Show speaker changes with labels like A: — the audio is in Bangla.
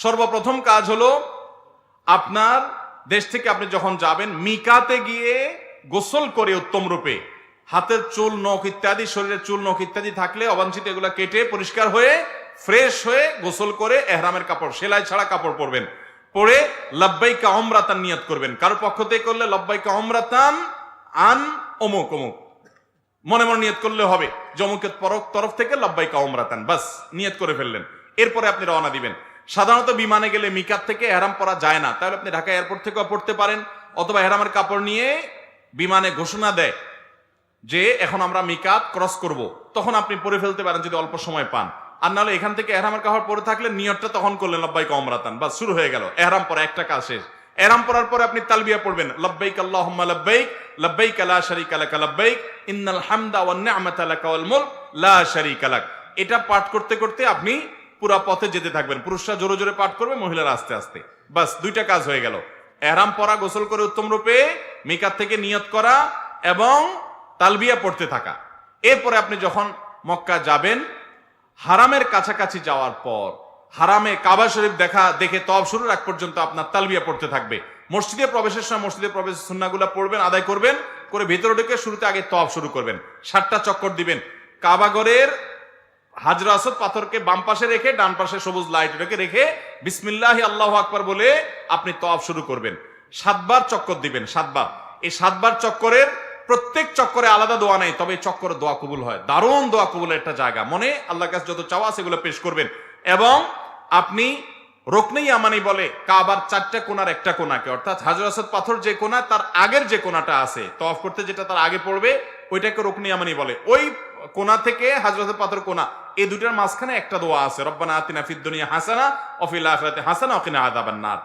A: সর্বপ্রথম কাজ হলো আপনার দেশ থেকে আপনি যখন যাবেন মিকাতে গিয়ে গোসল করে উত্তম রূপে হাতের চুল নখ ইত্যাদি শরীরের চুল নখ ইত্যাদি থাকলে অবাঞ্ছিত এগুলো কেটে পরিষ্কার হয়ে ফ্রেশ হয়ে গোসল করে এহরামের কাপড় সেলাই ছাড়া কাপড় পরবেন, পরে লব্বাইকা উমরাতান নিয়ত করবেন। কারো পক্ষ থেকে করলে লব্বাইকা উমরাতান আন অমুক অমুক মনে মনে নিয়ত করলে হবে, জমুকের তরফ থেকে লব্বাইকা উমরাতান, বাস নিয়ত করে ফেললেন। এরপরে আপনি রওনা দিবেন। সাধারণত বিমানে গেলে মিকাত থেকে এহরাম পরা যায় না, তাহলে আপনি ঢাকা এয়ারপোর্ট থেকেও পড়তে পারেন, অথবা এহরামের কাপড় নিয়ে বিমানে ঘোষণা দেয় যে এখন আমরা মিকাত ক্রস করব, তখন আপনি পরে ফেলতে পারেন যদি অল্প সময় পান। আর নাহলে এখান থেকে এহরামের কাপড় পরে থাকলে নিয়তটা তখন করলেন লব্বাইকা উমরাতান, বাস শুরু হয়ে গেল এহরাম পরা, একটা কাজ শেষ। এহরাম পরার পরে আপনি তালবিয়া পড়বেন, লব্বাইক আল্লাহুম্মা লব্বাইক লব্বাইক লা শারীকা লাক লব্বাইক ইন্নাল হামদা ওয়ান নি'মাতা লাকা ওয়াল মুলক লা শারীকা লাক। এটা পাঠ করতে করতে আপনি পুরো পথে যেতে থাকবেন। পুরুষরা জোরে জোরে পাঠ করবে, মহিলারা আস্তে আস্তে, বাস দুইটা কাজ হয়ে গেল। এহরাম পরা, গোসল করে উত্তম রূপে মিকাত থেকে নিয়ত করা এবং তালবিয়া পড়তে থাকা। এরপরে আপনি যখন মক্কা যাবেন, হারামের কাছাকাছি যাওয়ার পর হারামে কাবা শরীফ দেখে তওয়াফ শুরুর আগ পর্যন্ত আপনার তালবিয়া পড়তে থাকবে। মসজিদে প্রবেশের সময় মসজিদে প্রবেশের সুন্নাহগুলো পড়বেন, আদায় করবেন, করে ভেতরে ঢুকে শুরুতে আগে তওয়াফ শুরু করবেন। 7টা চক্কর দিবেন। কাবাঘরের হাজর আসদ পাথরকে বাম পাশে রেখে ডান পাশে সবুজ লাইট রেখে বিসমিল্লাহি আল্লাহু আকবার বলে আপনি তওয়াফ শুরু করবেন। 7 বার চক্কর দিবেন, 7 বার। এই 7 বার চক্করের প্রত্যেক চক্করে আলাদা দোয়া নেই, তবে চক্করে দোয়া কবুল হয়। দারুণ দোয়া কবুলের একটা জায়গা। মনে আল্লাহর কাছে যত চাওয়া সেগুলো পেশ করবেন এবং আপনি রুকনে ইয়ামানি বলে কাবার 4টা কোণার একটা কোণাকে, অর্থাৎ হাজর আসদ পাথর যে কোণা তার আগের যে কোণাটা আছে তওয়াফ করতে যেটা তার আগে পড়বে ওইটাকে রুকনে ইয়ামানি বলে। ওই কোণা থেকে হাজর আসদ পাথর কোণা, এই দুটার মাঝখানে একটা দোয়া আছে, রব্বানা আতিনা ফিদ দুনিয়া হাসানা ওয়া ফিল আখিরাতি হাসানা ওয়া কিনা আযাবান নার।